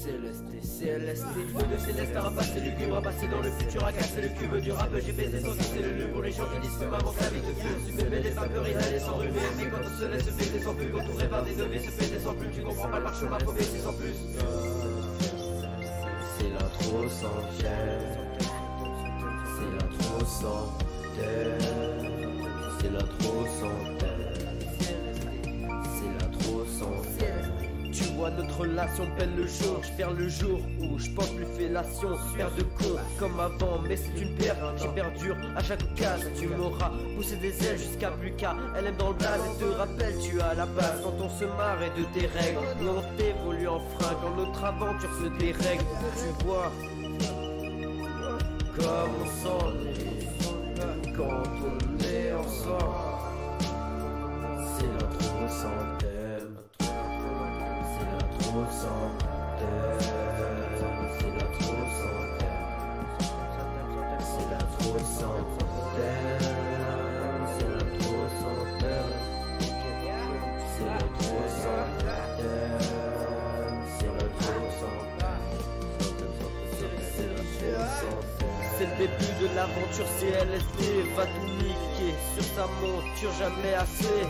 CLST, CLST, feu de céleste, un passé lugubre, passer dans le futur, à casser le cube du rap. J'ai baisé son fils, c'est le lieu pour les gens qui disent que maman avec de feu. Tu bébé des vapeurs, il allait sans rhumer. Mais quand on se laisse péter sans plus, entouré par des neveux, se péter sans plus. Tu comprends pas le marché, ma faut baisser sans plus. C'est l'intro sans gêne, c'est l'intro sans thème, c'est l'intro sans thème, c'est l'intro sans thème. Tu vois notre relation pèle le jour, je perds le jour où je porte plus fellation, paire de con comme avant, mais c'est une paire qui perdure à chaque occasion. Tu m'auras poussé des ailes jusqu'à plus qu'à. Elle aime dans le blaze et te rappelle, tu as la base quand on se marre et de tes règles. Nous on t'évolue en frein quand notre aventure se dérègle. Tu vois comme on s'ennuie quand on est ensemble. C'est l'intro sans thème, c'est l'intro sans thème, c'est l'intro sans thème, c'est l'intro sans thème, c'est l'intro sans thème, c'est l'intro sans thème, c'est l'intro sans thème. C'est le début de l'aventure CLST, va tout niquer sur sa monture jamais assez.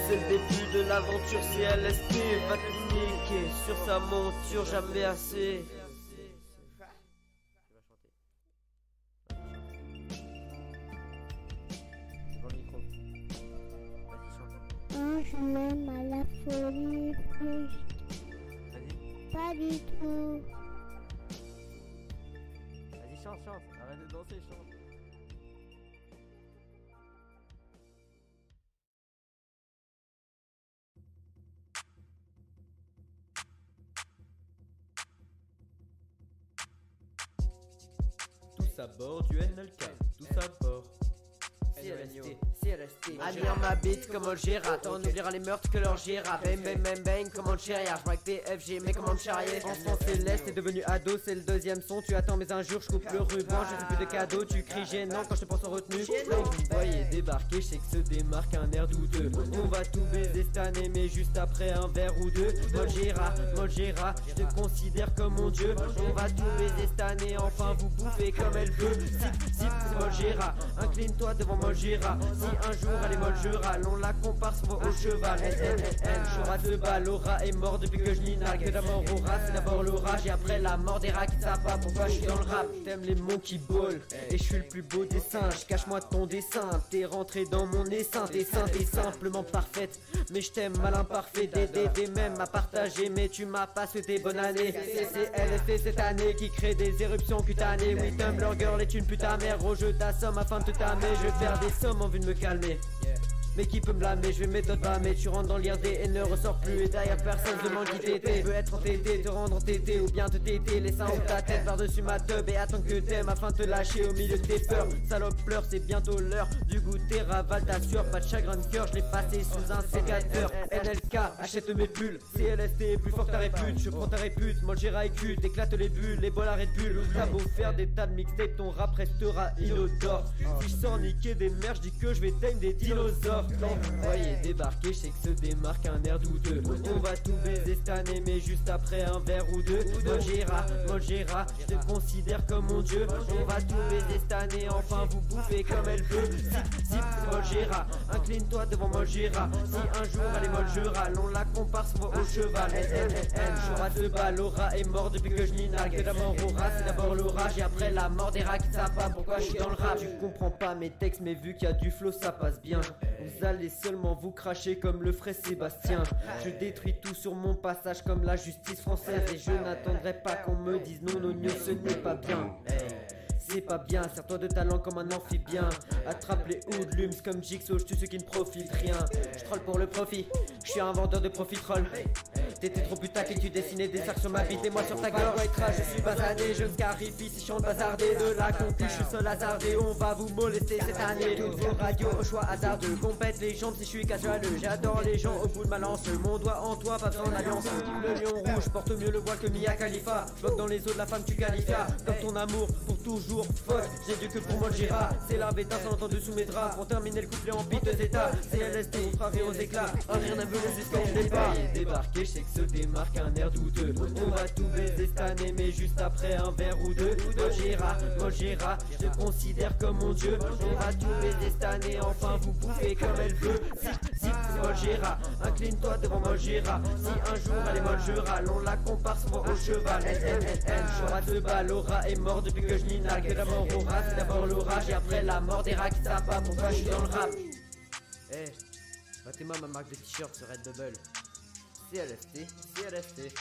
C'est le début de l'aventure CLST, va tout niquer sur sa monture jamais assez. Je m'aime à la folie, pas du tout. Vas-y, chante, arrête de danser, chante. Tous à bord du NLK, tous à bord. CLST, CLST. Admire ma bite comme Olgera. On oubliera les meurtres que l'Orgera. Bang bang bang bang comme Olgera. Je que PFG mais comment me charrier. Enfant céleste, t'es devenu ado, c'est le deuxième son. Tu attends mes injures, je coupe le ruban. Je fais plus de cadeaux, tu cries gênant quand je te pense en retenue. Vous me voyez débarquer, je sais que se démarque un air douteux. On va tout baiser cette année mais juste après un verre ou deux. Molgera, Molgera, je te considère comme mon dieu. On va tout baiser cette année, enfin vous bouffez comme elle veut. Zip, zip, c'est Molgera. Incline-toi devant Molgera. Si un jour elle est molle, je râle. On la compare souvent au cheval. J'aurai deux balles. Laura est mort depuis que je n'inale. Que d'abord aura, c'est d'abord l'orage. Et après la mort des rats qui savent pas pourquoi je suis dans le rap. T'aimes les mots qui bol. Et je suis le plus beau des singes. Cache-moi ton dessin. T'es rentré dans mon essaim. T'es sainte et simplement parfaite. Mais je t'aime malin parfait. Des même à partager. Mais tu m'as pas souhaité bonne année. C'est LST cette année qui crée des éruptions cutanées. Oui, Tumblr girl est une putain mère. Oh, je t'assomme afin de te tamer. Je vais faire des sommes en vue de me calmer. Mais qui peut me blâmer, je vais méthode blâmer. Tu rentres dans l'IRD et ne ressors plus. Et derrière personne se demande qui t'étais. Veux être entêté, te rendre entêté. Ou bien te téter, les seins ou ta tête par-dessus ma teub. Et attends que t'aimes afin de te lâcher au milieu de tes peurs. Salope pleure, c'est bientôt l'heure du goûter. Ravale ta sueur, pas de chagrin de cœur. Je l'ai passé sous un sécateur. NLK, achète mes pulls. CLST, plus fort que ta répute. Je prends ta répute, Molgera et cul. T'éclates les bulles, les bols arrêtent bulles. T'as beau faire des tas de mixtapes, ton rap restera inodore. Si je sors niquer des mers, je dis que je vais tame des dinosaures. Quand vous voyez débarquer, je sais que se démarque un air douteux. On va tout baiser cette année mais juste après un verre ou deux. Molgera, Molgera, je te considère comme mon dieu. On va tout baiser cette année, enfin vous bouffez comme elle veut. Zip, zip, Molgera, incline-toi devant Molgera. Si un jour elle est molle, je râle. On la compare souvent au cheval. J'aurai deux balles, Laura est mort depuis que je n'inale. Que d'abord aura, c'est d'abord l'orage. Et après la mort des rats qui savent pas pourquoi je suis dans le rap. Tu comprends pas mes textes mais vu qu'il y a du flow ça passe bien. Vous allez seulement vous cracher comme le ferait Sébastien. Je détruis tout sur mon passage comme la justice française. Et je n'attendrai pas qu'on me dise non, non, non, ce n'est pas bien. C'est pas bien, sers-toi de talent comme un amphibien. Attrape les hoodlums comme Jigsaw, je tue ceux qui ne profitent rien. Je troll pour le profit, je suis un vendeur de profiterole. T'étais trop putac et tu dessinais des cercles sur ma bite et moi sur ta gorge. Je suis basané, je scarifie si je chante bazardé. De la compu, je suis seul hasardé. On va vous molester cette année. Toutes vos radios au choix hasardeux. Compète les jambes si je suis casualeux. J'adore les gens au bout de ma lance. Mon doigt en toi, pas besoin d'alliance. Le lion rouge porte mieux le voile que Mia Khalifa. Bloque dans les os de la femme, tu qualifies. Comme ton amour pour toujours faute. J'ai dû que pour Molgera. C'est la bêta sans entendu sous mes draps. Pour terminer le couplet en piteux état. C'est LST, on fera rire aux éclats. Un rire nerveux jusqu'au départ. Débarquer, je sais se démarque un air douteux. On va tout baiser cette année mais juste après un verre ou deux. Mogera, je te considère comme mon dieu. On va tout baiser cette année, enfin vous bouffez comme elle veut. Si, Mogera, incline-toi devant Mogera. Si un jour elle est molle je râle, on la compare souvent au cheval. J'aurai de balle, Laura est mort depuis que je n'inale. Que d'abord aura, c'est d'abord l'orage et après la mort des rats qui savent pas pourquoi je suis dans le rap. Battez-moi ma marque de t-shirt sur Redbubble. CLFT. CLFT.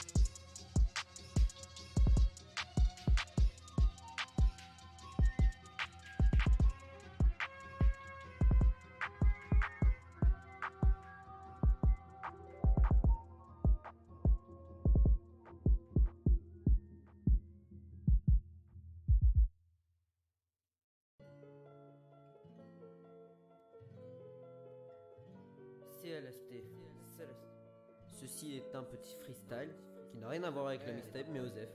Ceci est un petit freestyle qui n'a rien à voir avec la mixtape mais Osef.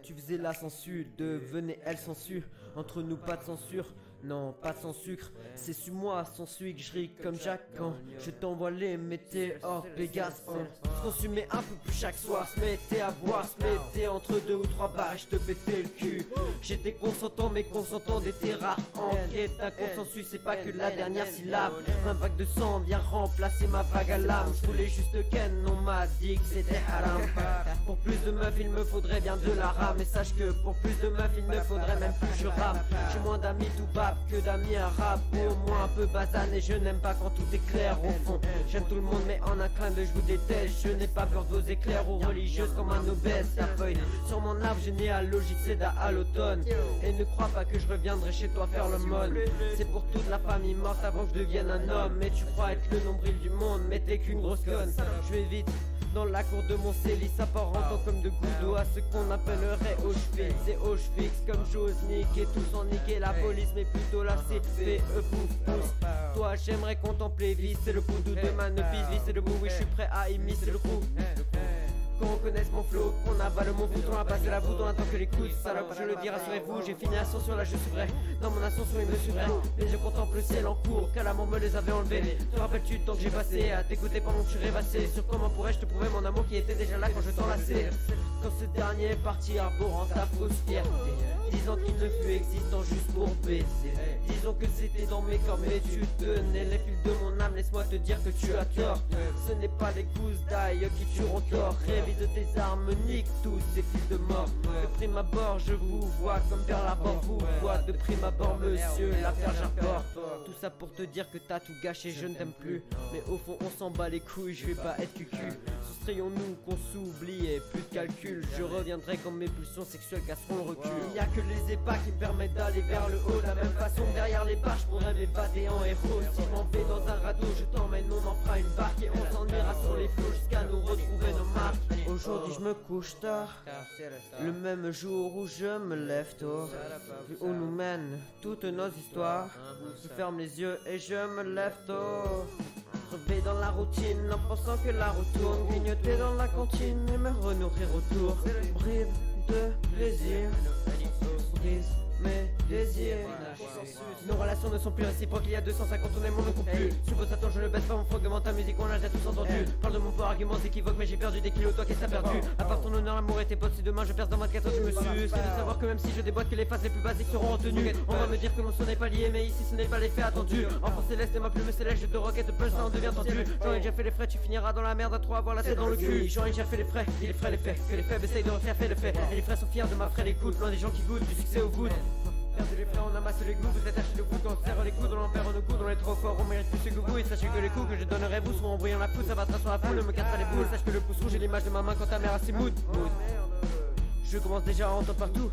Tu faisais la censure, devenez elle censure. Entre nous pas de censure, non pas de sans sucre. C'est sur moi sans sucre, je ris comme Jacques quand je t'envoie les météores Pégase. Consumez un peu plus chaque soir, se mettez à boire, se mettez entre 2 ou 3 barres et je te pétais le cul. J'étais consentant mais consentant d'été rare. En quête d'un consensus, c'est pas que la dernière syllabe. Un vague de sang vient remplacer ma vague à l'âme. Je voulais juste ken, on m'a dit que c'était haram. Pour plus de meufs il me faudrait bien de la rame. Et sache que pour plus de meufs il me faudrait même plus je rappe. J'ai moins d'amis tout bap que d'amis arabes. Au moins un peu basane et je n'aime pas quand tout est clair au fond. J'aime tout le monde mais en un clin d'œil je vous déteste. Je n'ai pas peur de vos éclairs ou religieuses comme un obèse. Ta feuille sur mon arbre généalogique c'est à l'automne. Et ne crois pas que je reviendrai chez toi faire le mode. C'est pour toute la famille morte avant que je devienne un homme. Mais tu crois être le nombril du monde mais t'es qu'une grosse conne. Je vais vite dans la cour de mon célis, s'apparentant comme de gouttes d'eau à ce qu'on appellerait Auschwitz. C'est Auschwitz comme j'ose niquer tout sans niquer la police, mais plutôt la CPE pouf pouce. Toi j'aimerais contempler vie, c'est le bout de demain ne pisse vie, c'est le bout, oui je suis prêt à imiter le coup. Qu'on reconnaisse mon flow, qu'on avale mon bouton à passer la boue dans un temps que les coups salope, je le dis rassurez-vous, j'ai fini ascension là je suis vrai. Dans mon ascension il me suivrait, mais je contemple le ciel en cours, car l'amour me les avait enlevés. Te rappelles-tu du temps que j'ai passé à t'écouter pendant que tu rêvassais sur comment pourrais-je te prouver mon amour qui était déjà là quand je t'enlaçais. Quand ce dernier est parti arborant ta fausse fierté, disant qu'il ne fut existant juste pour baiser. Disons que c'était dans mes corps mais tu tenais les fils de mon âme, laisse-moi te dire que tu as tort. Ce n'est pas les gousses d'ail qui tueront tort. De tes armes, nique tous ces fils de mort. De prime abord, je vous vois comme vers l'abord. Vous vois de prime abord, monsieur, l'affaire j'apporte. Tout ça pour te dire que t'as tout gâché, je ne t'aime plus. Mais au fond, on s'en bat les couilles, je vais pas être cucu. Soustrayons-nous qu'on s'oublie et plus de calcul. Je reviendrai quand mes pulsions sexuelles casseront le recul. Il n'y a que les ébats qui me permettent d'aller vers le haut. De la même façon, derrière les barres, je pourrais m'évader en héros. Si je m'en vais dans un radeau, je t'emmène, on en fera une barque. Et on s'ennuiera sur les flots jusqu'à nous retrouver nos marques. Aujourd'hui je me couche tard, le même jour où je me lève tôt. Vu où nous mènent toutes nos histoires, je ferme les yeux et je me lève tôt. Crever dans la routine en pensant que la route tourne, grignoter dans la cantine et me renourrir autour. Bride de plaisir, brise mes désirs. Nos relations ne sont plus réciproques, il y a 250 on aime, on ne coupe plus. Suppose attends je ne baisse pas mon fragment, ta musique on l'a déjà tous entendu. Parle de mon fort argument équivoque mais j'ai perdu des kilos, toi qu'est-ce que t'as perdu? À part ton honneur, l'amour et tes potes, si demain je perds dans 24 heures tu me suces. C'est de savoir que même si je déboîte que les phases les plus basiques seront retenues. On va me dire que mon son n'est pas lié mais ici ce n'est pas l'effet attendu. Enfant céleste et ma plume céleste, je te roquette punch ça en devient tendu. J'en ai déjà fait les frais, tu finiras dans la merde à trop avoir la tête dans le cul. J'en ai déjà fait les frais, il est frais les faits, que les faibles essayent de refaire fait le fait. Et les frères sont fiers de ma frêle écoute, loin des gens qui goûtent du succès au goût. Perdez les frères, on amasse les goûts, vous êtes achetés le coup, quand on serre les coudes, on en perd nos coudes, on est trop fort, on mérite plus ce goût, et sachez que les coups que je donnerai vous seront en brillant la pousse, ça va sur la foule, ne me casse pas les boules, sache que le pouce rouge est l'image de ma main quand ta mère a ses moods. Je commence déjà à entendre partout.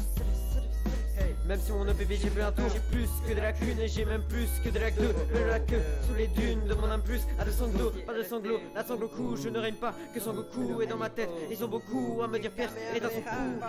Même si mon OPV j'ai fait un tour, j'ai plus que de lacunes et j'ai même plus que de la queue. Le lac sous les dunes de mon âme plus à de sanglots, pas de sanglots, la sangle au cou, je ne règne pas que Sangoku. Et dans ma tête, ils ont beaucoup à me dire père et dans son cou.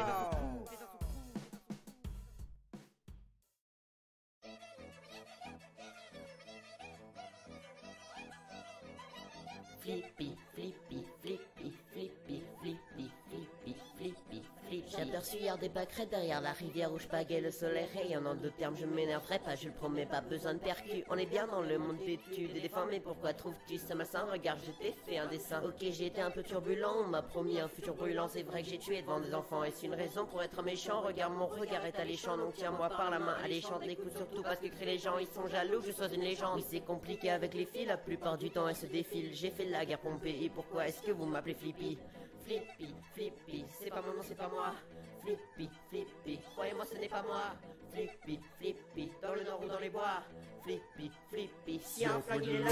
Flippy, flippy, flippy, flippy, flippy, flippy, flippy, flippy. J'aperçus sueur des pâquerettes derrière la rivière où je paguais le soleil rayonnant. En d'autres termes, je m'énerverai pas, je le promets, pas besoin de percu. On est bien dans le monde d'études et des fins, mais pourquoi trouves-tu ça malsain? Regarde, je t'ai fait un dessin. Ok, j'ai été un peu turbulent, on m'a promis un futur brûlant. C'est vrai que j'ai tué devant des enfants, et c'est une raison pour être méchant. Regarde, mon regard est alléchant, donc tiens-moi par la main. Allez, chante les coups, surtout parce que crient les gens, ils sont jaloux, je sois une légende. Oui, c'est compliqué avec les filles, la plupart du temps elles se défilent. J'ai fait la guerre Pompéi, pourquoi est-ce que vous m'appelez Flippy? Flippy, Flippy, c'est pas mon nom, c'est pas moi. Flippy, Flippy, croyez-moi ce n'est pas moi. Flippy, Flippy, dans le nord ou dans les bois. Flippy, Flippy, si un flingue il est là.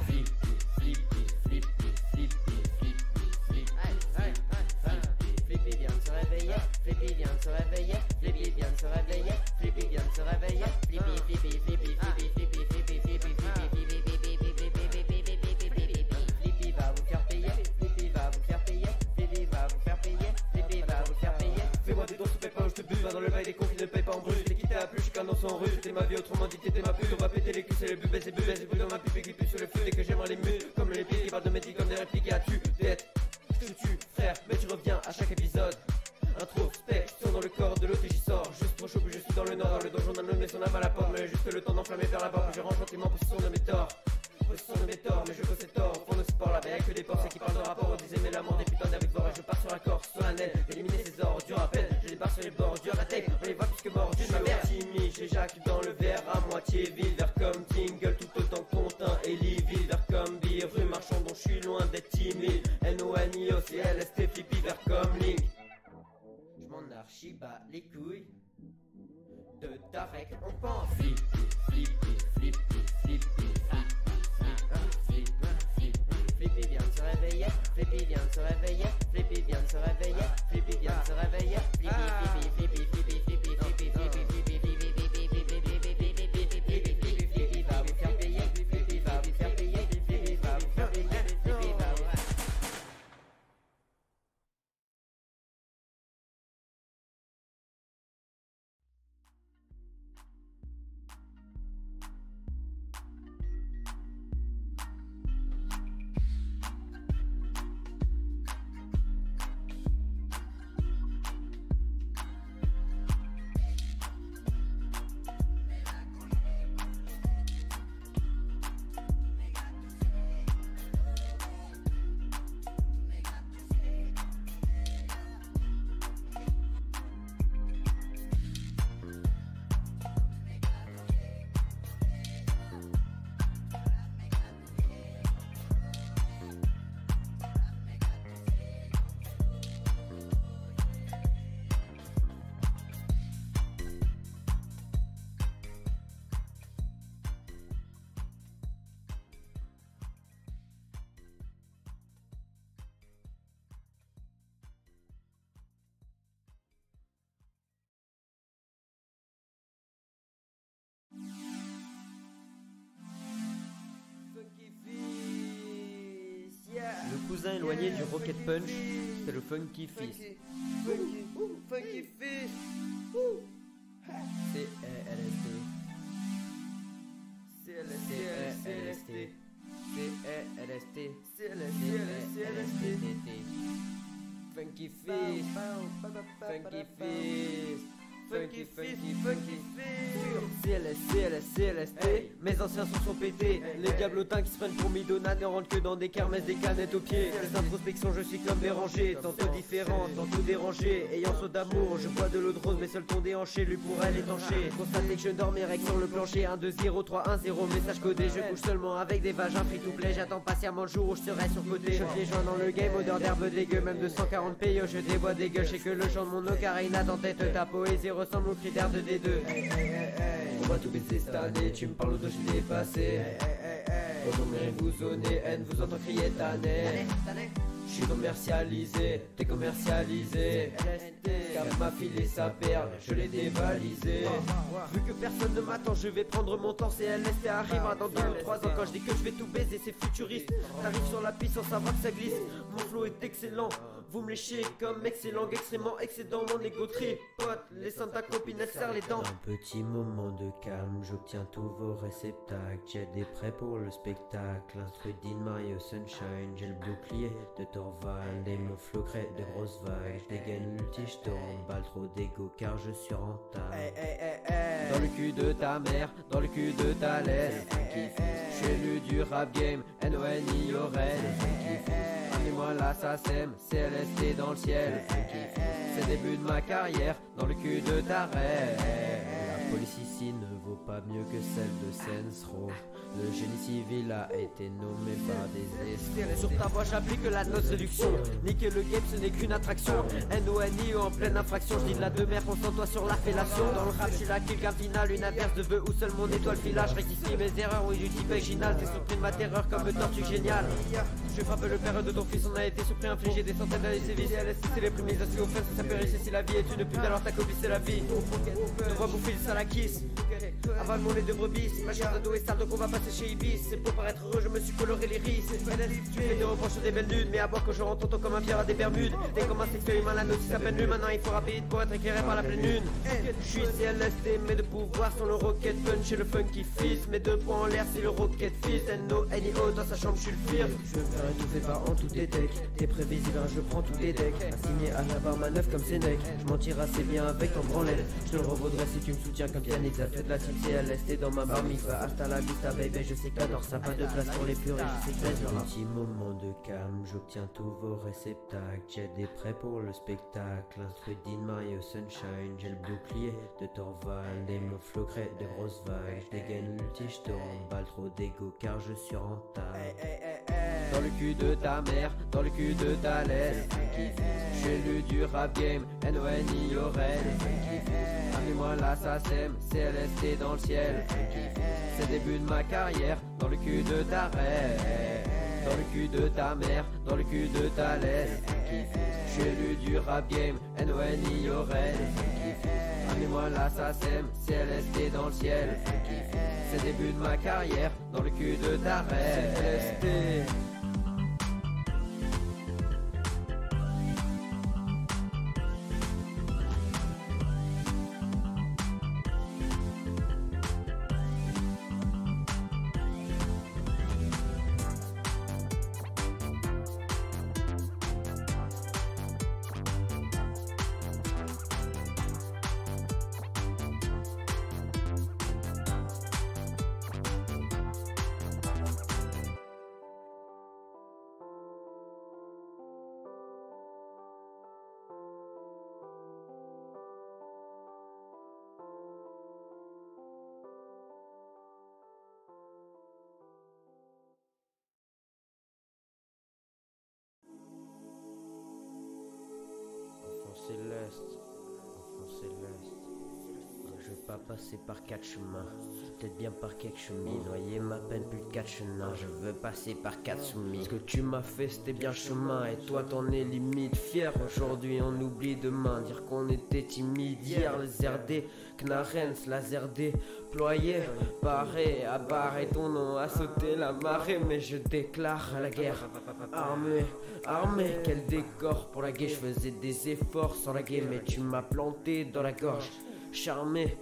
Flippy, Flippy, Flippy, Flippy, Flippy, Flippy vient de se réveiller, Flippy vient de se réveiller, Flippy vient de se réveiller, Flippy vient de se réveiller, Flippy, Flippy, Flippy, Flippy, Flippy, Flippy, Flippy, Flippy va vous faire payer, Flippy va vous faire payer, Flippy va vous faire payer, Flippy va vous faire payer. Fais-moi des dons, se paye pas, je te bute. Va dans le bail des cons qui ne payent pas en brut. Je t'ai quitté à plus, je suis qu'un dans son rue. C'était ma vie, autrement dit, t'étais ma pute. On va péter les culs, c'est les bubes, c'est bubes, c'est dans ma pipe qui pue sur le feu. Dès que j'aimerais les mues, comme les pieds qui parlent de métier comme des répliques à tu tête. Je te tue, frère, mais tu reviens à chaque épisode. Introspection dans le corps de l'autre et j'y sors. Juste trop chaud, puis je suis dans le nord. Dans le donjon d'un homme et son âme à la porte. Mais juste le temps d'enflammer vers la porte. Je range gentiment possession de mes torts. Possession de mes torts, mais je possède tort. Au fond de sport, là-bas y'a que des porcs, c'est qui parlent de rapport. On disait mais l'amour des putains d'herbivores. Et je pars sur un corps solennel. Éliminer ces ordres, du rappel. Je débarque sur les bords, du raté. On les voit plus que morts, du ma mère. Timide, j'éjacule dans le verre à moitié vide. Vers comme Tingle, tout autant content et livide. Vers comme Beer, rue Marchand, dont je suis loin d'être timide. N-O-N-I-O, c'est L-S-T, Flippy, vers comme Link. Je m'en archi bas les couilles de Tarek, on pense. Flippy, Flippy, Flippy, Flippy, Flippy vient de se réveiller, Flippy vient de se réveiller, Flippy vient de se réveiller, Flippy vient de se réveiller, Flippy, Flippy, Flippy, Flippy, Flippy, Flippy, Flippy, Flippy va vous faire payer, Flippy va vous faire payer, Flippy va vous faire payer, Flippy va vous faire. Le cousin éloigné du Rocket Punch, c'est le Funky Fist. Funky Fist. C-E-L-S-T. C-L-S-T. C-E-L-S-T. C-L-S-T. Funky Fist. Funky Fist. Funky, funky, funky, CLST, mes anciens sons sont pétés. Les diablotins qui se prennent pour Midona ne rentrent que dans des kermesses, des canettes aux pieds. Les introspections, je suis comme dérangé, tantôt différent, tantôt dérangé. Ayant saut d'amour, je bois de l'eau de rose, mais seul ton déhanché, lui pour elle étanché. Constatez que je dors mes règles sur le plancher. 1, 2, 0, 3, 1, 0, message codé. Je couche seulement avec des vagins free to play. J'attends patiemment le jour où je serai surcoté. Je les joints dans le game, odeur d'herbe dégueu. Même de 140 pays, je débois des gueules. Je sais que le chant de mon ocarina dans tête, ta poésie ressemble aux critères de D2. On va tout baisser cette année, tu me parles de je l'ai passé. Retournez vous zonez, haine vous entend crier tanné. Je suis commercialisé, t'es commercialisé. Cap m'a filé sa perle, je l'ai dévalisé. Vu que personne ne m'attend, je vais prendre mon temps. CLST arrivera dans 2 ou 3 ans. Quand je dis que je vais tout baiser, c'est futuriste. T'arrives sur la piste sans savoir que ça glisse. Mon flow est excellent, vous me léchez comme excellent, extrêmement excédent, mon égo tripote, laissant ta copine elle serre les dents. Un petit moment de calme, j'obtiens tous vos réceptacles, j'ai des prêts pour le spectacle, instruit d'In Mario Sunshine, j'ai le bouclier de Torvald et mon flow crée de grosses vagues, j'dégaine l'ulti, j'tourne balle, trop d'égo car je suis rentable. Dans le cul de ta mère, dans le cul de ta laisse, je suis élu du rap game, N-O-N-I Aurel. Amenez-moi l'assassin, CLST dans le ciel. C'est le début de ma carrière, dans le cul de ta reine. La police ici ne vaut pas mieux que celle de Sensro. Le génie civil a été nommé par des escrocs. Sur ta voix j'applique la note séduction. Niquer le game ce n'est qu'une attraction. N-O-N-I en pleine infraction. Je dis de la demeure, concentre-toi sur la fellation. Dans le rap je suis la kill qu'un final, une inverse de vœux où seul mon étoile filage. Rectifie mes erreurs, oui du type original. T'es surpris de ma terreur comme une tortue géniale. Je frappe le père de ton fils, on a été surpris, infligé des centaines d'années de sévices. C'est les premiers assis aux fesses, ça périssait si la vie est une pute alors ta copie c'est la vie. Te vois bouffer du sale à kiss. Avale mon lait de brebis, ma chair d'ado est sale donc on va passer chez Ibis. C'est pour paraître heureux, je me suis coloré l'iris. Tu fais des reproches sur des belles nudes, mais à boire que je rentre tonton comme un vieux à des Bermudes. Dès comme un sexuel humain, la notice à peine lue. Maintenant il faut rapide pour être éclairé par la pleine lune. Je suis CLST, mais de pouvoir sont le rocket punch et le funky fist. Mes deux points en l'air, c'est le rocket fist. N-O-N-I-O, dans sa chambre, je suis le firme. Je veux me faire étouffer par en tout tes decks. T'es prévisible, hein, je prends tous tes decks. Assigné à la barre, ma neuf comme Sénèque. Je m'en tire assez bien avec ton branlette. Je te le revaudrai si tu me soutiens comme Yannick. Ça fait de la type CLST dans ma bar mitzvah. Hasta la vista baby, je sais que t'adores ça. Pas de place pour les purées, je sais que t'as un petit moment de calme, j'obtiens tous vos réceptacles. J'ai des prêts pour le spectacle. Instruit d'In Mario Sunshine, j'ai le bouclier de Torvald et mon flow crée de grosses vagues. J'dégaine l'ulti, j'tourne balle, trop d'égo car je suis rentable. Dans le cul de ta mère, dans le cul de ta laisse. Je suis élu du rap game, N-O-N-I Aurel. Amenez-moi l'assassin, CLST dans le ciel. C'est le début de ma carrière, dans le cul de ta reine. Dans le cul de ta mère, dans le cul de ta laisse. Je suis élu du rap game, N-O-N-I Aurel. Amenez-moi l'assassin, CLST dans le ciel. C'est le début de ma carrière, dans le cul de ta reine. CLST. Céleste, enfant céleste, je veux pas passer par 4 chemins, peut-être bien par quelques chemins. Noyer ma peine plus de 4 chenins, je veux passer par 4 soumis. Ce que tu m'as fait c'était bien chemin, et toi t'en es limite fier. Aujourd'hui on oublie demain, dire qu'on était timide hier. Les RD, Knarens, laser déployé, paré à barrer ton nom, à sauter la marée. Mais je déclare la guerre, armée, quel décor pour la guerre. Je faisais des efforts sans la guerre, mais tu m'as planté dans la gorge. Charmé,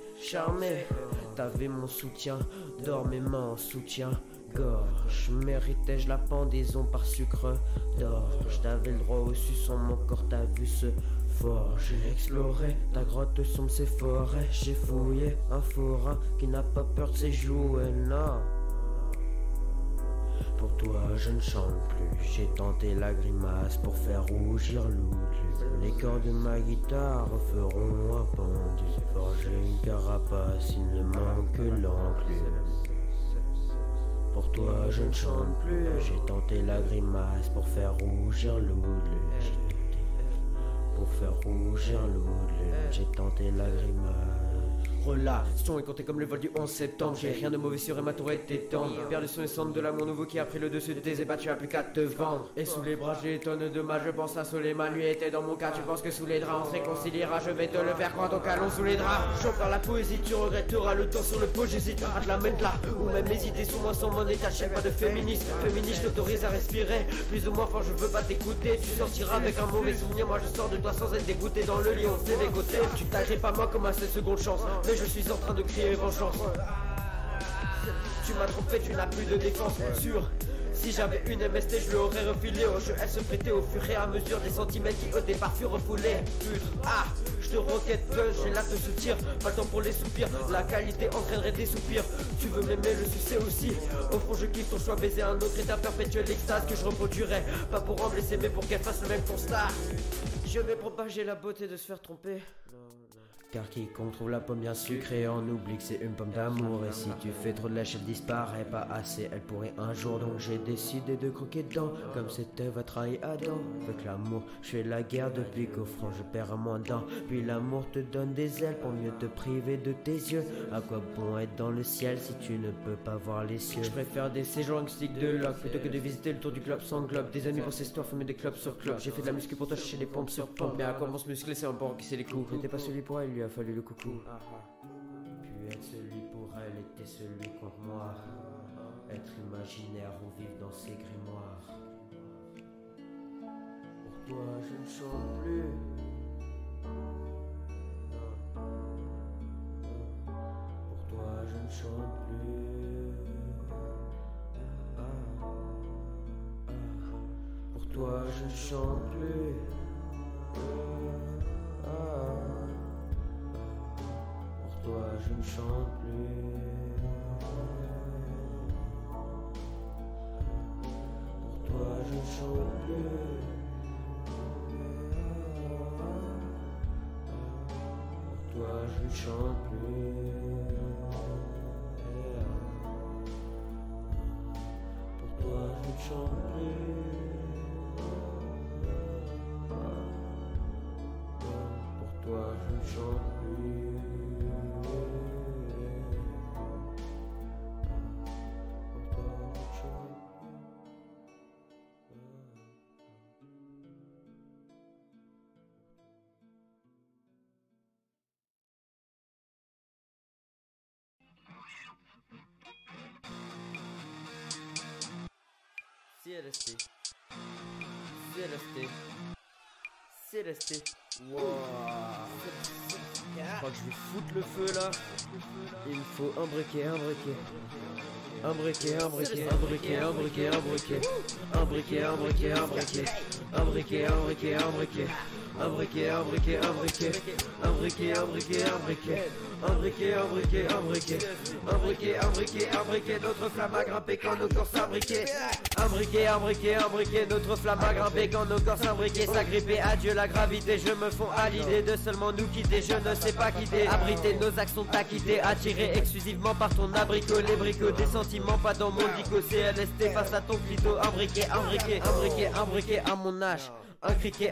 t'avais mon soutien, d'or mes mains en soutien-gorge. Méritais-je la pendaison par sucre d'orge? T'avais le droit au suçon, mon corps t'as vu ce fort. J'ai exploré ta grotte sombre, ses forêts. J'ai fouillé un forain qui n'a pas peur de ses jouets, non. Pour toi je ne chante plus, j'ai tenté la grimace pour faire rougir l'oubli. Les cordes de ma guitare feront un pendu. Forger une carapace, il ne manque que l'enclume. Pour toi je ne chante plus, j'ai tenté la grimace pour faire rougir l'oubli. Pour faire rougir l'oubli, j'ai tenté la grimace. Relation est comptée comme le vol du 11 septembre. J'ai rien de mauvais sur ma tourette tendre. Perdu son essence de l'amour nouveau qui a pris le dessus de tes ébats, tu as plus qu'à te vendre. Et sous les bras j'ai tonne de mal, je pense à Soleil, nuit était dans mon cas. Tu penses que sous les draps on se réconciliera, je vais te le faire croire, donc allons sous les draps. Chauffe par la poésie, tu regretteras le temps sur le pot, j'hésite à te la mettre là. Ou même mes idées sous moi sont mon état, je pas de féministe. Féministe, je t'autorise à respirer, plus ou moins fort, je veux pas t'écouter. Tu sortiras avec un mauvais souvenir, moi je sors de toi sans être dégoûté. Dans le lit on s'est dégoté, tu t'agis pas moi comme à cette seconde chance, mais je suis en train de crier vengeance. Tu m'as trompé, tu n'as plus de défense, sûr. Si j'avais une MST, je l'aurais refilé au jeu. Elle se prêtait au fur et à mesure des centimètres qui au départ furent refoulés. Putain, ah, je te roquette, j'ai là te soutire. Pas le temps pour les soupirs, la qualité entraînerait des soupirs. Tu veux m'aimer, le succès aussi. Au fond, je kiffe ton choix, baiser un autre état perpétuel l'extase que je reproduirais. Pas pour en blesser, mais pour qu'elle fasse le même constat. Je vais propager la beauté de se faire tromper. Car quiconque trouve la pomme bien sucrée en oublie que c'est une pomme d'amour. Et si tu fais trop de lèche, elle disparaît pas assez, elle pourrait un jour. Donc j'ai décidé de croquer dedans, comme cette œuvre a trahi Adam. Avec l'amour, je fais la guerre depuis qu'au front je perds moins dents. Puis l'amour te donne des ailes pour mieux te priver de tes yeux. À quoi bon être dans le ciel si tu ne peux pas voir les cieux? Je préfère des séjours anxiques de loc plutôt que de visiter le tour du club sans globe. Des amis pour ces histoires, fumer des clubs sur club. J'ai fait de la muscu pour toi chercher des pompes sur pompes. Mais à quoi bon se muscler, c'est un bon qui sait les coups. J'étais pas celui pour elle, lui a fallu le coucou. Puis être celui pour elle était celui contre moi. Être imaginaire ou vivre dans ses grimoires. Pour toi je ne chante plus. Pour toi je ne chante plus. Pour toi je ne chante plus. Pour toi je ne chante plus. Pour toi je ne chante plus. Pour toi je ne chante plus. Pour toi je ne chante plus. Pour toi je ne chante plus. CLST. CLST. CLST. Wow. Je crois que je vais foutre le feu là. Il me faut un briquet, un briquet. Un briquet, un briquet, un briquet, un briquet, un briquet. Un briquet, un briquet, un briquet. Un briquet, un briquet, un briquet. Un briquet, un briquet, un briquet. Un briquet, un briquet, un briquet. Un briquet, un briquet, un briquet. Un briquet, un briquet, un briquet. Notre flamme a grimpé quand nos corps s'imbriquaient. Un briquet, un briquet, un briquet. Notre flamme a grimpé quand nos corps s'imbriquaient. S'agripper, adieu la gravité. Je me fonds à l'idée de seulement nous quitter. Je ne sais pas quitter. Abriter, nos actes sont acquittés. Attirés exclusivement par ton abricot. Les bricots des sentiments, pas dans mon dico. CLST face à ton clito. Un briquet, un briquet, un briquet, un briquet à mon âge. Un criquet,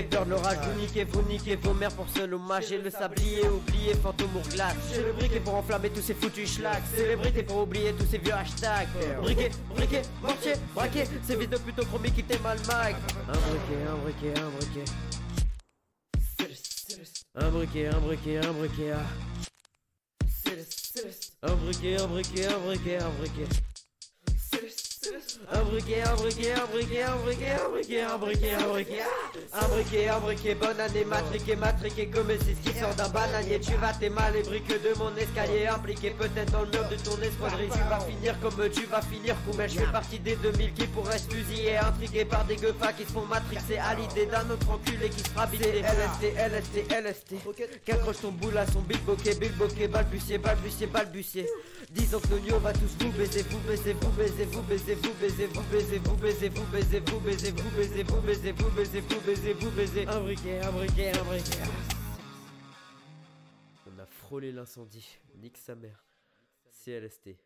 peur de l'orage. Vous niquez vos mères pour seul hommage. J'ai le sablier, oublié, fantôme ou glace. J'ai le briquet pour enflammer tous ces foutus schlags. Célébrité pour oublier tous ces vieux hashtags. Briquet, briquet, mortier, braquet. Ces vides de plutôt chromie qui t'aiment mal mag. Un briquet, un briquet, un briquet. Un briquet, un briquet, un briquet. Un briquet, un briquet, un briquet, un briquet. Un briquet, un briquet, un briquet, un briquet, un briquet, un briquet, un briquet. Un briquet, un briquet, bonne année, matriqué, matriqué comme un cis qui sort d'un bananier. Tu vas tes mal les briques de mon escalier, impliqué peut-être dans le mur de ton escadrille. Tu vas finir comme tu vas finir, mais je fais partie des 2000 qui pourraient se fusiller, intrigués par des gueufas qui se font matrixer à l'idée d'un autre enculé qui sera bidé. LST, LST, LST. Qu'accroche ton boule à son bilboquet, balbutier, balbutier, balbutier. Disons que l'oignon va tous vous baiser, vous baiser, vous baiser, vous baiser, vous baiser, vous baiser, vous baiser, vous baiser, vous baiser, vous baiser, vous baiser, vous baiser, vous baiser, vous baiser. Un briquet, un briquet, un briquet. On a frôlé l'incendie. Nique sa mère. CLST.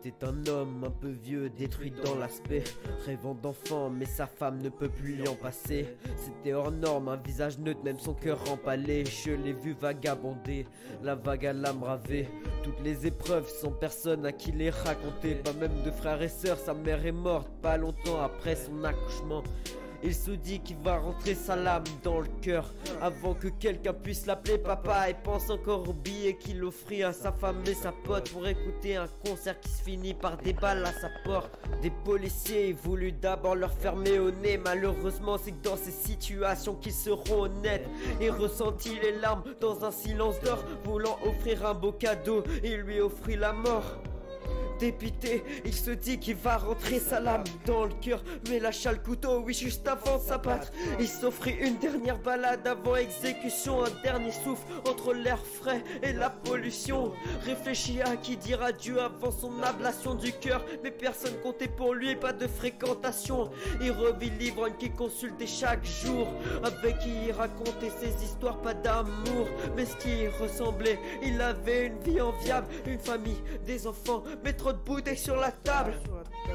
C'était un homme un peu vieux, détruit dans l'aspect, rêvant d'enfant mais sa femme ne peut plus lui en passer. C'était hors norme, un visage neutre, même son cœur empalé. Je l'ai vu vagabonder, la vague à l'âme ravée. Toutes les épreuves sans personne à qui les raconter, pas même de frères et sœurs. Sa mère est morte pas longtemps après son accouchement. Il se dit qu'il va rentrer sa lame dans le cœur avant que quelqu'un puisse l'appeler papa, et pense encore au billet qu'il offrit à sa femme et sa pote pour écouter un concert qui se finit par des balles à sa porte. Des policiers voulu d'abord leur fermer au nez. Malheureusement c'est que dans ces situations qu'ils seront honnêtes. Il ressentit les larmes dans un silence d'or, voulant offrir un beau cadeau, il lui offrit la mort. Dépité, il se dit qu'il va rentrer sa lame dans le cœur, mais lâcha le couteau, oui, juste avant de s'abattre. Il s'offrit une dernière balade avant exécution, un dernier souffle entre l'air frais et la pollution. Réfléchit à qui dire adieu avant son ablation du cœur, mais personne comptait pour lui, pas de fréquentation. Il revit l'ivrogne qu'il consultait chaque jour, avec qui il racontait ses histoires, pas d'amour, mais ce qui y ressemblait. Il avait une vie enviable, une famille, des enfants, mais trop de bouteilles sur la table.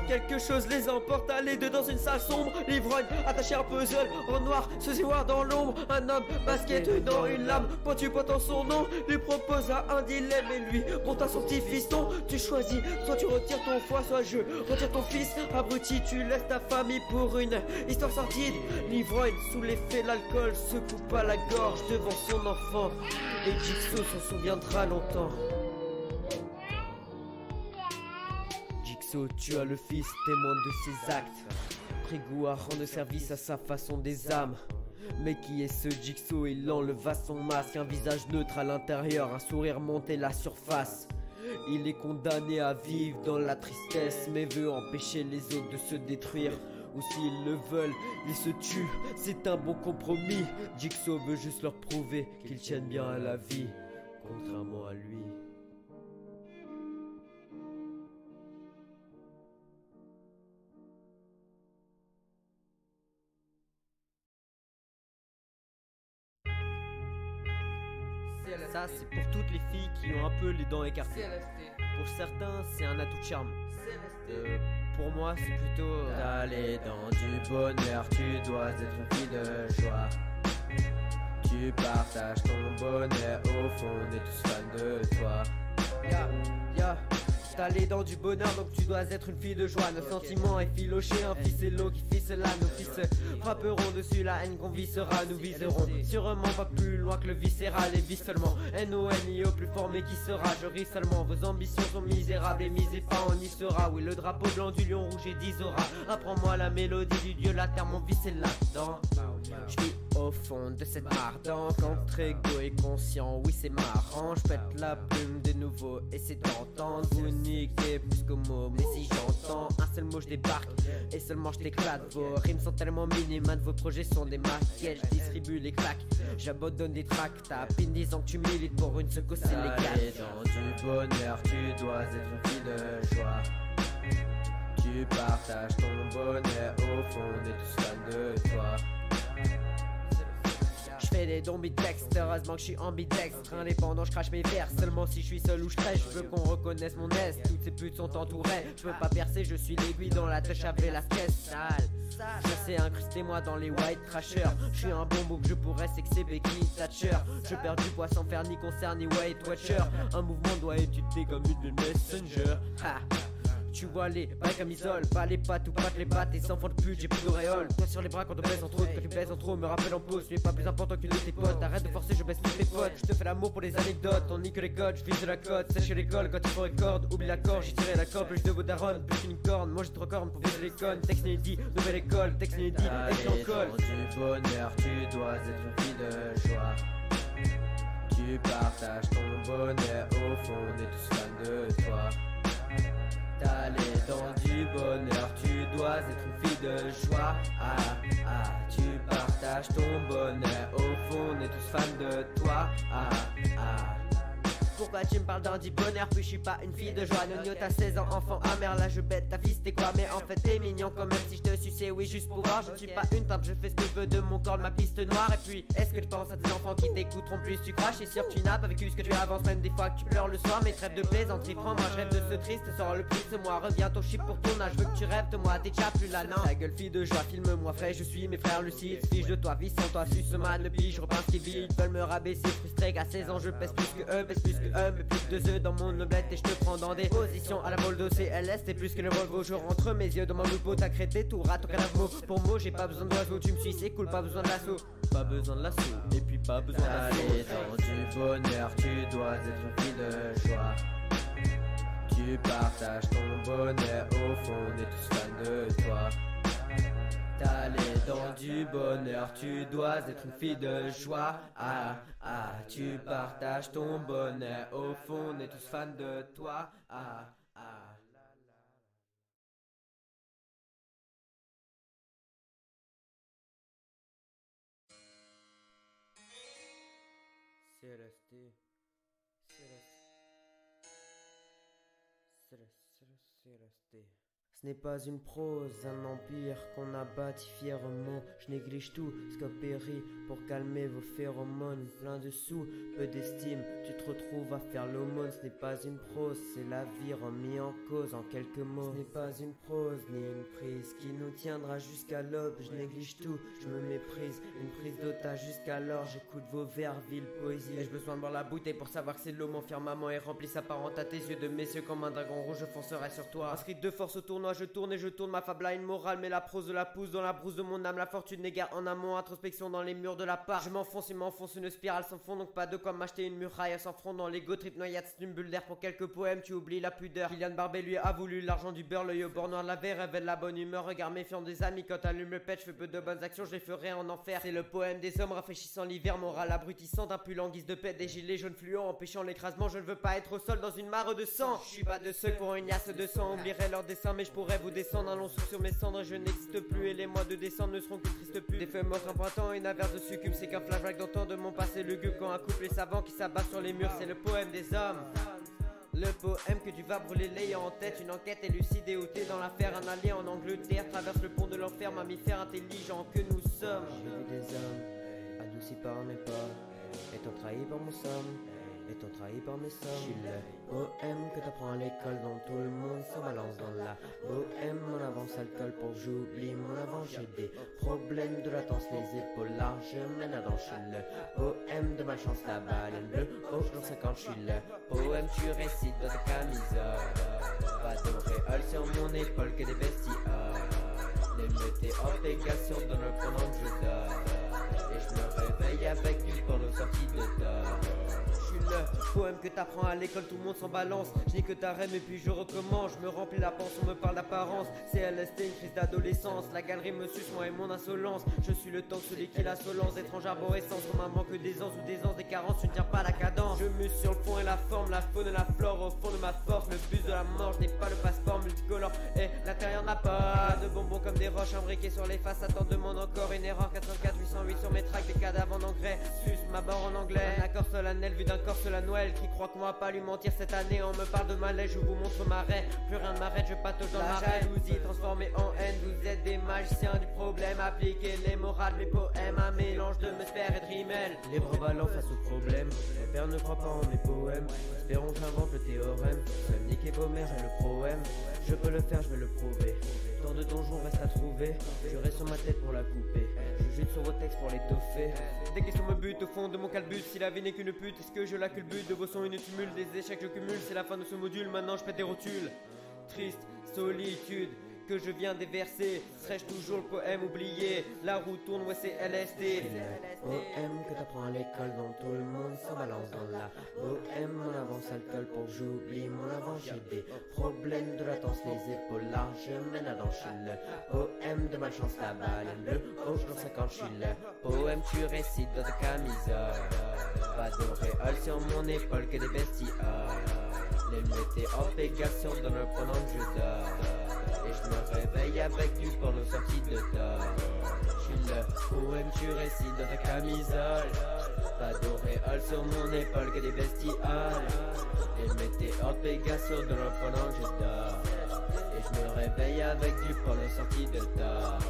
Quelque chose les emporte à les deux dans une salle sombre. L'ivrogne attaché à un puzzle en noir se faisait voir dans l'ombre. Un homme masqué dans une lame pointue portant son nom lui proposa un dilemme et lui monta son petit fiston. Tu choisis, soit tu retires ton foie, soit je retire ton fils. Abruti, tu laisses ta famille pour une histoire sordide. L'ivrogne sous l'effet de l'alcool se coupa la gorge devant son enfant, et Jigsaw s'en souviendra longtemps. Jigsaw tua le fils, témoin de ses actes, prit goût à rendre service à sa façon des âmes. Mais qui est ce Jigsaw? Il enleva son masque, un visage neutre à l'intérieur, un sourire montait la surface. Il est condamné à vivre dans la tristesse, mais veut empêcher les autres de se détruire. Ou s'ils le veulent, ils se tuent, c'est un bon compromis. Jigsaw veut juste leur prouver qu'ils tiennent bien à la vie, contrairement à lui. Ça c'est pour toutes les filles qui ont un peu les dents écartées. Pour certains c'est un atout de charme. Pour moi c'est plutôt t'as les dents du bonheur, tu dois être une fille de joie. Tu partages ton bonheur, au fond on est tous fans de toi. T'as les dents du bonheur donc tu dois être une fille de joie. Nos sentiments effilochés, un fils et l'eau qui ficela. Nos fils frapperont dessus, la haine qu'on vissera. Nous viserons sûrement pas plus loin que le viscéral. Et vis seulement NONIO plus fort mais qui sera. Je ris seulement, vos ambitions sont misérables et misez pas on y sera. Oui le drapeau blanc du lion rouge et d'Isora. Apprends-moi la mélodie du dieu la terre, mon vice est là-dedans. Je vis au fond de cette ardent, quand ego est conscient, oui c'est marrant. Je pète la plume de nouveau et c'est tentant. Vous niquez plus qu'au mot, mais si j'entends un seul mot je débarque et seulement je t'éclate. Vos rimes sont tellement minimes, vos projets sont des maquettes. Je distribue les claques, j'abandonne des tracts. Tapine disant que tu milites pour une secousse illégale. Dans du bonheur, tu dois être une fille de joie. Tu partages ton bonheur, au fond on est tous fans de toi. Je fais des dons bitextes, heureusement que je suis ambidextre. Indépendant, je crache mes vers, seulement si je suis seul ou je crèche. Je veux qu'on reconnaisse mon est, toutes ces putes sont entourées. Je veux pas percer, je suis l'aiguille dans la touche avec la caisse sale. Je sais incruster moi dans les white trashers. Je suis un bon move, je pourrais sexer Becky Thatcher. Je perds du poids sans faire ni concert ni Weight Watcher. Un mouvement doit être utilisé comme une messenger. Ha. Tu vois les bails camisole, pas les pattes ou pas les pattes, les enfants de pute, j'ai plus d'auréole. Toi sur les bras quand on baisse en trop, quand tu baisses en trop, me rappelle en pause. Tu es pas plus important qu'une de tes potes, arrête de forcer, je baisse tous tes potes. Je te fais l'amour pour les anecdotes, on nique les codes, je vise de la cote. Sèche l'école quand il faut record, oublie l'accord, j'ai tiré la corde, plus de vos darons, plus qu'une corne. Moi j'ai trop cornes pour viser les connes, texte inédit, nouvelle école, texte inédit, excellent col. Du bonheur, tu dois être une fille de joie. Tu partages ton bonheur, au fond on est tous fans de toi. T'as les dents du bonheur, tu dois être une fille de joie. Tu partages ton bonheur, au fond on est tous fans de toi. pourquoi tu me parles d'un dit bonheur, puis je suis pas une fille de joie. Nonio t'as 16 ans, enfant amer, là je bête ta fille c'était quoi. Mais en fait t'es mignon quand même si je te suçais, oui juste pour voir. Je ne suis pas une table, je fais ce que je veux de mon corps, de ma piste noire. Et puis est-ce que tu penses à tes enfants qui t'écouteront plus tu craches? Et sûr que tu n'as pas vécu ce que tu avances, même des fois que tu pleures le soir. Mais trêve de plaisanterie, prends-moi, je rêve de ce triste sort le plus de moi. Reviens ton chip pour ton âge, je veux que tu rêves de moi, t'es déjà plus là, non. Ta gueule fille de joie, filme-moi frais, je suis mes frères lucides. Fiche de toi, vie sans toi, suce man, le biche, je repense qui vit. Ils veulent me rabaisser, frustré qu'à 16 ans je pèse plus que eux, mais plus de œufs dans mon omelette. Et je te prends dans des positions à la Boldo CLS, t'es plus que le Volvo. Je rentre mes yeux dans mon loupeau, t'as crété tout rat, ton mot pour mot. J'ai pas besoin d'oiseau, tu me suis, c'est cool, pas besoin de l'assaut. Pas besoin de l'assaut, et puis pas besoin d'assaut. Allez, dans du bonheur, tu dois être une fille de joie. Tu partages ton bonheur, au fond on est tous fans de toi. T'allais dans du bonheur, tu dois être une fille de joie. Ah, ah, tu partages ton bonheur, au fond on est tous fans de toi. Ah, ah. CLST. Ce n'est pas une prose, un empire qu'on a bâti fièrement. Je néglige tout ce qu'a péri pour calmer vos phéromones. Plein de sous, peu d'estime, tu te retrouves à faire l'aumône. Ce n'est pas une prose, c'est la vie remis en cause en quelques mots. Ce n'est pas une prose ni une prise qui nous tiendra jusqu'à l'aube. Je néglige tout, je me méprise, une prise d'otage jusqu'alors. J'écoute vos vers, ville, poésie. Ai-je besoin de boire la bouteille pour savoir que c'est de l'eau? Mon firmament est rempli sa parente à tes yeux de messieurs comme un dragon rouge, je foncerai sur toi. Inscrit de force au tournoi, je tourne et je tourne, ma fable a une morale, mais la prose de la pousse dans la brousse de mon âme. La fortune n'égare en amont, introspection dans les murs de la part. Je m'enfonce, il m'enfonce une spirale sans fond, donc pas de quoi m'acheter une muraille sans front. Dans l'ego trip noyade, c'est une bulle d'air pour quelques poèmes, tu oublies la pudeur. Kylian Barbet lui a voulu l'argent du beurre, l'œil au bord noir de la verre révèle la bonne humeur. Regard méfiant des amis, quand t'allumes le pet, je fais peu de bonnes actions, je les ferai en enfer. C'est le poème des hommes rafraîchissant l'hiver, morale abrutissante, un pull en guise de pète, des gilets jaunes fluents empêchant l'écrasement. Je ne veux pas être au sol dans une mare de sang. Je suis pas de ceux pour une liasse de sang, oublierai leur dessin, mais je pourrais vous descendre un long souffle sur mes cendres. Je n'existe plus et les mois de décembre ne seront qu'une triste pub. Des feuilles mortes en printemps, une averse de succube, c'est qu'un flashback d'antan de mon passé lugubre. Quand un couple est savant qui s'abat sur les murs, c'est le poème des hommes. Le poème que tu vas brûler l'ayant en tête. Une enquête élucidée où t'es dans l'affaire. Un allié en Angleterre traverse le pont de l'enfer. Mammifère intelligent que nous sommes. J'ai vu des hommes adoucis par mes pas, étant trahis par mon somme, étant trahi par mes sommes. Je suis le poème que t'apprends à l'école dont tout le monde s'en balance dans la bohème. Mon avance alcool pour que j'oublie mon avant. J'ai des problèmes de latence, les épaules larges mènent à dans. Je suis le poème de ma chance, la baleine bleue au jour 50. Je suis le poème, tu récites dans ta camisole. Pas d'auréole sur mon épaule que des bestioles. Les météopégations dans le pendant que je dors. Et je me réveille avec du porno sorti de dehors. Le poème que t'apprends à l'école, tout le monde s'en balance. Je n'ai que ta rêve et puis je recommence. Je me remplis la panse, on me parle d'apparence. CLST, une crise d'adolescence. La galerie me suce, moi et mon insolence. Je suis le temps que celui qui la solence. Étrange arborescence, comme un manque d'aisance ou d'aisance, des carences, tu ne tiens pas la cadence. Je muse sur le fond et la forme, la faune et la flore. Au fond de ma force, le bus de la mort. Je n'ai pas le passeport multicolore et l'intérieur n'a pas de bonbons comme des roches imbriquées sur les faces. Attends, demande encore une erreur. 84 808 sur mes tracks, des cadavres en engrais. Suce ma barre en anglais. Un accord solennel vu d'un corps la Noël qui croit qu'on va pas lui mentir cette année. On me parle de malaise, je vous montre ma raie. Plus rien ne m'arrête, je patauge dans la jalousie transformée en haine. Vous êtes des magiciens du problème. Appliquez les morales, mes poèmes. Un mélange de Mesper et de Rimmel. Les bras ballants face au problème. Mon père ne croit pas en mes poèmes. Espérons que j'invente le théorème. Seul niquer vos mères et le poème. Je peux le faire, je vais le prouver. Tant de donjons reste à trouver. J'aurai sur ma tête pour la couper. Je jute sur vos textes pour l'étoffer. Des questions me butent au fond de mon calbut. Si la vie n'est qu'une pute, est-ce que je la culbute? De vos sons une tumulte, des échecs je cumule. C'est la fin de ce module, maintenant je pète des rotules. Triste solitude que je viens déverser. Serais-je toujours le poème oublié? La roue tourne, ouais c'est LSD. Poème que t'apprends à l'école dont tout le monde s'en balance dans la bohème. Mon avance alcool pour que j'oublie mon avant. J'ai des problèmes de latence, les épaules larges mènent à dans. Je suis le poème de ma chance, la baleine bleue au jour 50. Je suis le poème, tu récites dans ta camisole. Pas d'auréole sur mon épaule que des bestioles. Les météopégations dans le pendant que je dors. Et je me réveille avec du porno sorti de dehors. Je suis le poème, tu récites dans ta camisole. Pas d'auréole sur mon épaule que des vestiaires. Et je m'étais hors Pégaso de l'or pendant que je dors. Et je me réveille avec du polo sorti de tard.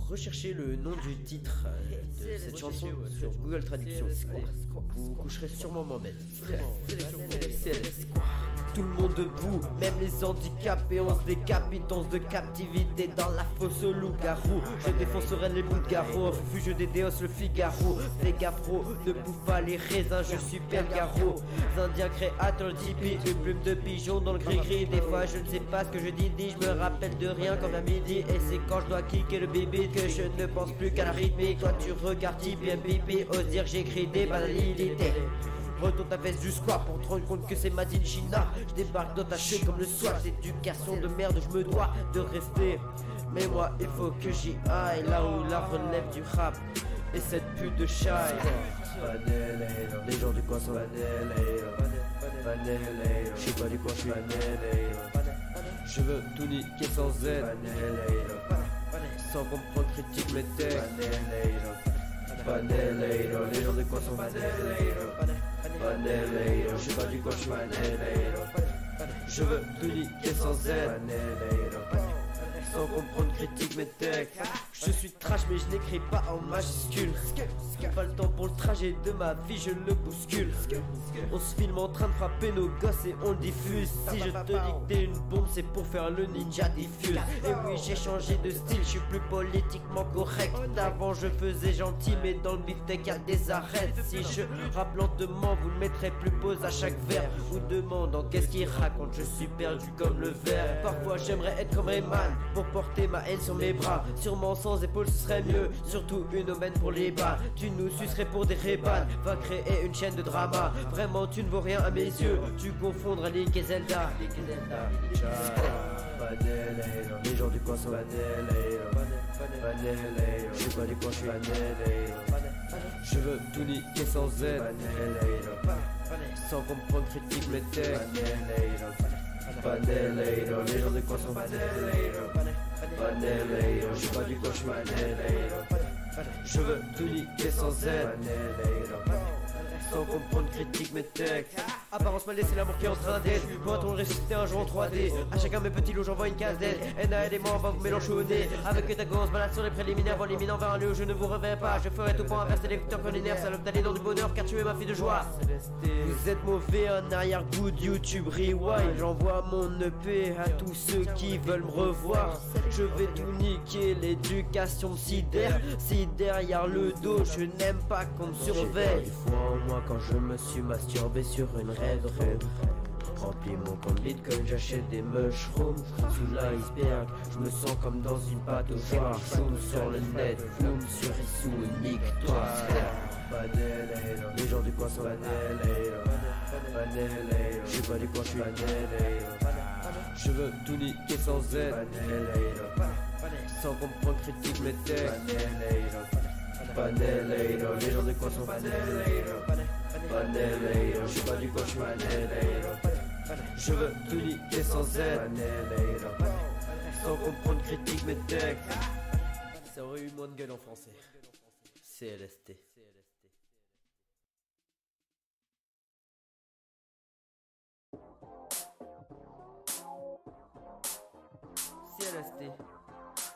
Recherchez le nom du titre de cette chanson sur Google Traduction. Vous coucherez sûrement m'en mettre. Tout le monde debout, même les handicapés, on se décapite, on se de captivité dans la fosse au loup-garou. Je défoncerai les bouts de garrot, refuge des déos le Figaro. Fais gaffe bro, ne bouffe pas les raisins, je suis Pergaro. Indien créateur d'hippie, une plume de pigeon dans le gris-gris. Des fois je ne sais pas ce que je dis, je me rappelle de rien comme à midi. Et c'est quand je dois kicker le bébé que je ne pense plus qu'à la rythmique. Toi tu regardes bien pipi, ose dire j'écris des banalités. Retourne ta veste jusqu'à quoi pour te rendre compte que c'est Madine China. Je débarque dans ta chute comme le soir. Éducation de merde, je me dois de rester. Mais moi il faut que j'y aille là où la relève du rap et cette pute de chai. Les gens du coin sont je suis pas du coin, je suis je veux tout niquer sans aide, sans comprendre critique mes textes. Les gens du coin sont je suis pas du coin, je suis je veux tout niquer sans aide, sans comprendre critique mes textes. Je suis trash mais je n'écris pas en majuscule. Pas le temps pour le trajet de ma vie, je le bouscule. On se filme en train de frapper nos gosses et on le diffuse. Si je te dis que t'es une bombe, c'est pour faire le ninja diffuse. Et oui, j'ai changé de style, je suis plus politiquement correct. Avant je faisais gentil, mais dans le beefsteak y'a des arêtes. Si je rappe lentement, vous le mettrez plus pause à chaque verre. Vous demandant qu'est-ce qu'il raconte, je suis perdu comme le verre. Parfois j'aimerais être comme Rayman pour porter ma haine sur mes bras. Sûrement sans épaules ce serait mieux, surtout une aubaine pour les bas. Tu nous sucerais pour des rébans, va créer une chaîne de drama. Vraiment tu ne vaux rien à mes yeux, tu confondras Link et Zelda. Les gens du coin sont je suis pas du coin, je suis je veux tout niquer sans aide, sans comprendre critique mes textes. Les gens du coin sont je suis pas du coin, je suis je veux tout niquer sans aide, sans comprendre critique mes textes. Apparence mal c'est l'amour qui est en train d'être. Pourra-t-on réciter un jour en 3D? À chacun mes petits lots j'envoie une casette. NA et moi on va vous mélanger au nez. Avec ta gosse balade sur les préliminaires. En l'éminent vers un lieu où je ne vous réveille pas. Je ferai tout pour inverser les victoires collinaires. Salope d'aller dans du bonheur car tu es ma fille de joie. Vous êtes mauvais, un arrière-goût de YouTube Rewind. J'envoie mon EP à tous ceux qui veulent me revoir. Je vais tout niquer, l'éducation me sidère. Si derrière le dos je n'aime pas qu'on me surveille. Une fois en moi quand je me suis masturbé sur une rêve. Remplis mon compte bitcoin, j'achète des mushrooms. Sous l'iceberg, je me sens comme dans une pâte au choix. Choum sur le net, floum sur Issou, nique-toi. Les gens du coin sont je suis pas du coin, je suis je veux tout niquer sans aide, sans comprendre, critique mes textes. Les gens du coin sont je suis pas du coin, je suis je veux tout niquer sans aide, sans comprendre, critique mes textes. Ça aurait eu moins de gueule en français. CLST. CLST.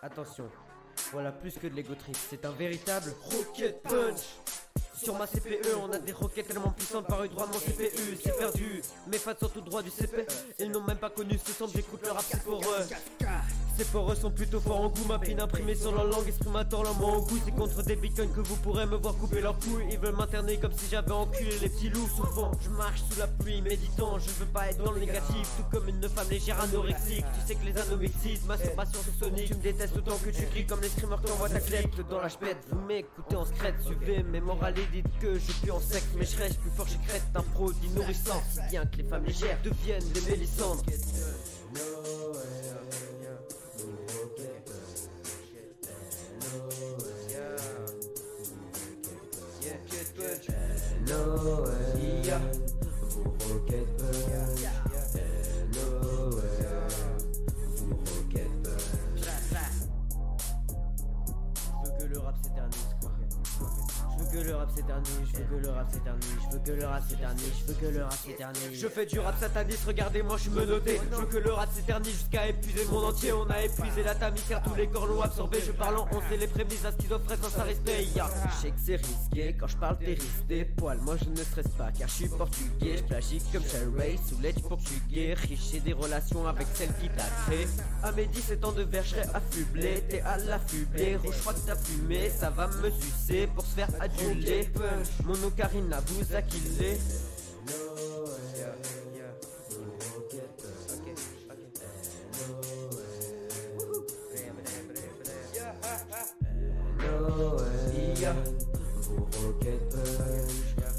Attention, voilà plus que de l'ego trip, c'est un véritable rocket punch. Sur ma CPE, on a des roquettes tellement puissantes parues droit de mon CPU. C'est perdu, mes fans sont tout droit du CP. Ils n'ont même pas connu ce son, j'écoute le rap, c'est pour eux. Ces poreux sont plutôt forts en goût, ma pine imprimée sur leur langue exprime un tort, leur mot en goût. C'est contre des bitcoins que vous pourrez me voir couper leurs couilles. Ils veulent m'interner comme si j'avais enculé les petits loups. Souvent, je marche sous la pluie, méditant, je veux pas être dans le négatif. Tout comme une femme légère anorexique. Tu sais que les anorexiques, masturbation sous Sonic. Tu me détestes autant que tu cries comme les screamers qui envoient ta clé dans la chpette. Vous m'écoutez en secret, suivez mes morales et dites que je suis en sexe. Mais je reste plus fort, j'écrète un produit nourrissant. Si bien que les femmes légères deviennent des mélissantes. Vous rocket punch. Vous rocket punch. Je veux que le rap s'éternise quoi. Je veux que le rap s'éternise, je veux que le rap s'éternise, je veux que le rap s'éternise, je veux que le rap s'éternise. Je fais du rap sataniste, regardez-moi je suis menotté. Je veux que le rap s'éternise jusqu'à épuiser le monde entier. On a épuisé la tamise car tous les corps l'ont absorbé. Je parle en 11 et les prémices à schizophrène sans sa respect. Je sais que c'est risqué, quand je parle t'es risque des poils. Moi je ne stresse pas car je suis portugais. Je plagie comme Ray sous l'aide portugais. Riche et des relations avec celle qui t'a créé. À mes 17 ans de verre je serai affublé. T'es à l'affubé, rouge je crois que t'as fumé. Ça va me sucer pour se faire aduler. Mon ocarina vous a killé. Vous rocket punch.